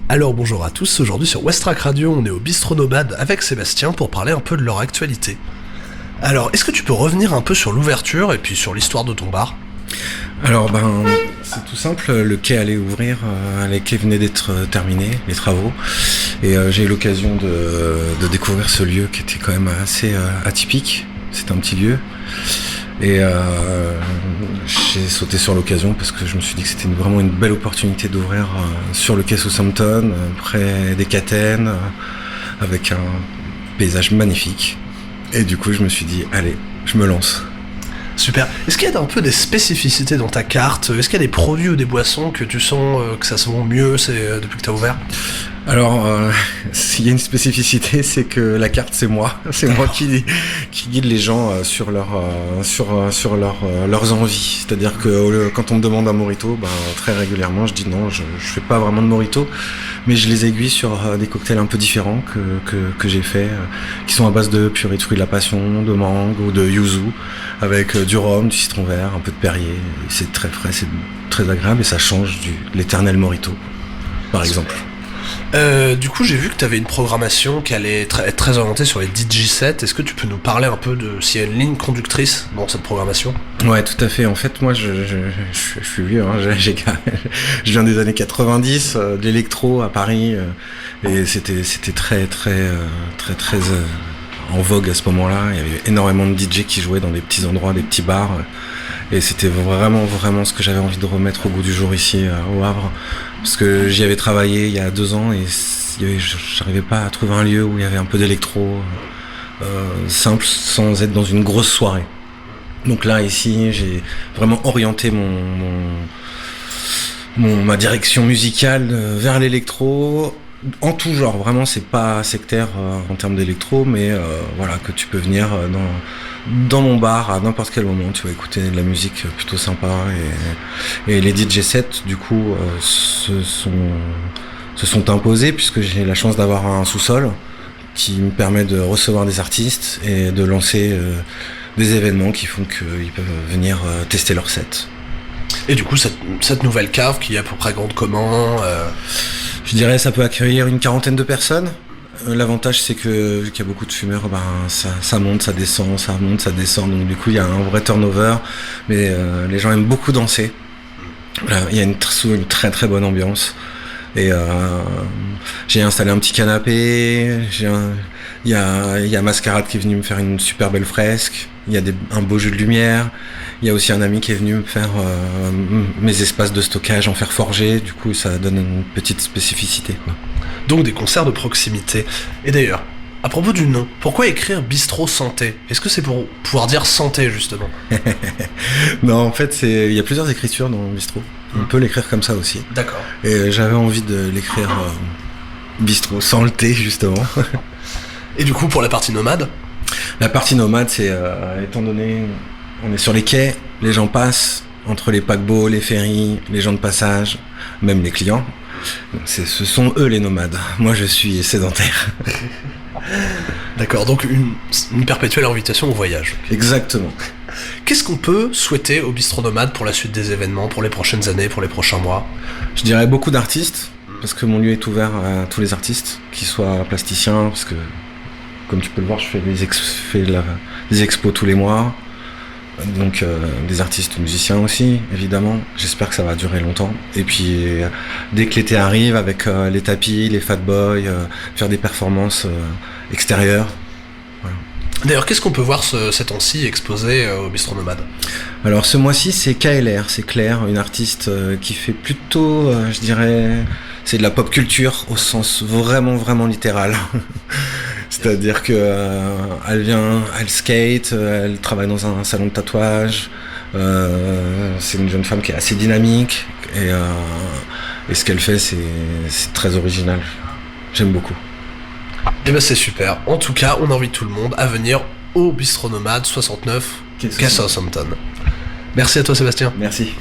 Alors bonjour à tous, aujourd'hui sur Westrack Radio, on est au Bistro Nomade avec Sébastien pour parler un peu de leur actualité. Alors, est-ce que tu peux revenir un peu sur l'ouverture et puis sur l'histoire de ton bar ? Alors c'est tout simple, le quai allait ouvrir, les quais venaient d'être terminés, les travaux, et j'ai eu l'occasion de découvrir ce lieu qui était quand même assez atypique. C'est un petit lieu, et j'ai sauté sur l'occasion parce que je me suis dit que c'était vraiment une belle opportunité d'ouvrir sur le quai Southampton, près des Catennes, avec un paysage magnifique. Et du coup je me suis dit, allez, je me lance. Super. Est-ce qu'il y a un peu des spécificités dans ta carte ? Est-ce qu'il y a des produits ou des boissons que tu sens que ça se vend mieux depuis que tu as ouvert ? Alors, s'il y a une spécificité, c'est que la carte, c'est moi. C'est moi qui guide les gens sur leurs envies. C'est-à-dire que quand on me demande un mojito, très régulièrement, je dis non, je fais pas vraiment de mojito, mais je les aiguille sur des cocktails un peu différents que j'ai fait, qui sont à base de purée de fruits de la passion, de mangue ou de yuzu, avec du rhum, du citron vert, un peu de Perrier. Et c'est très frais, c'est très agréable et ça change de l'éternel mojito, par exemple. Du coup, j'ai vu que tu avais une programmation qui allait être très orientée sur les DJ sets. Est-ce que tu peux nous parler un peu de s'il y a une ligne conductrice dans cette programmation ? Ouais, tout à fait. En fait, moi, je suis vieux. Je viens des années 90, de l'électro à Paris, et c'était très en vogue à ce moment-là. Il y avait énormément de DJ qui jouaient dans des petits endroits, des petits bars. Et c'était vraiment ce que j'avais envie de remettre au goût du jour ici au Havre. Parce que j'y avais travaillé il y a 2 ans et j'arrivais pas à trouver un lieu où il y avait un peu d'électro simple sans être dans une grosse soirée. Donc là, ici, j'ai vraiment orienté ma direction musicale vers l'électro. En tout genre, vraiment, c'est pas sectaire en termes d'électro, mais voilà, que tu peux venir dans mon bar à n'importe quel moment, tu vas écouter de la musique plutôt sympa, et les DJ sets du coup se sont imposés puisque j'ai la chance d'avoir un sous-sol qui me permet de recevoir des artistes et de lancer des événements qui font qu'ils peuvent venir tester leur set. Et du coup, cette nouvelle cave qui est à peu près grande comment Je dirais ça peut accueillir une 40aine de personnes. L'avantage c'est qu'il y a beaucoup de fumeurs, ça monte, ça descend, ça monte, ça descend, donc du coup il y a un vrai turnover, mais les gens aiment beaucoup danser. Il y a une très très bonne ambiance, et j'ai installé un petit canapé, il y a Mascarade qui est venu me faire une super belle fresque, il y a un beau jeu de lumière, il y a aussi un ami qui est venu me faire mes espaces de stockage en fer forgé, du coup ça donne une petite spécificité, quoi. Donc des concerts de proximité. Et d'ailleurs, à propos du nom, pourquoi écrire Bistro Santé ? Est-ce que c'est pour pouvoir dire santé, justement ? Non, en fait, il y a plusieurs écritures dans Bistro. On peut l'écrire comme ça aussi. D'accord. Et j'avais envie de l'écrire Bistro, sans le T, justement. Et du coup, pour la partie nomade ? La partie nomade, c'est, étant donné, on est sur les quais, les gens passent entre les paquebots, les ferries, les gens de passage, même les clients. Ce sont eux les nomades. Moi, je suis sédentaire. D'accord, donc une perpétuelle invitation au voyage. Exactement. Qu'est-ce qu'on peut souhaiter au Bistro Nomade pour la suite des événements, pour les prochaines années, pour les prochains mois ? Je dirais beaucoup d'artistes, parce que mon lieu est ouvert à tous les artistes, qu'ils soient plasticiens, parce que, comme tu peux le voir, je fais des expos tous les mois. Donc des artistes musiciens aussi, évidemment. J'espère que ça va durer longtemps. Et puis dès que l'été arrive, avec les tapis, les fat boys, faire des performances extérieures. Voilà. D'ailleurs, qu'est-ce qu'on peut voir ces temps-ci exposé au Bistro Nomade ? Alors ce mois-ci, c'est KLR, c'est Claire, une artiste qui fait plutôt, je dirais, c'est de la pop culture au sens vraiment littéral. C'est-à-dire que elle skate, elle travaille dans un salon de tatouage. C'est une jeune femme qui est assez dynamique, et ce qu'elle fait, c'est très original. J'aime beaucoup. Et ben c'est super. En tout cas, on invite tout le monde à venir au Bistro Nomade 69 quai Southampton. Merci à toi, Sébastien. Merci.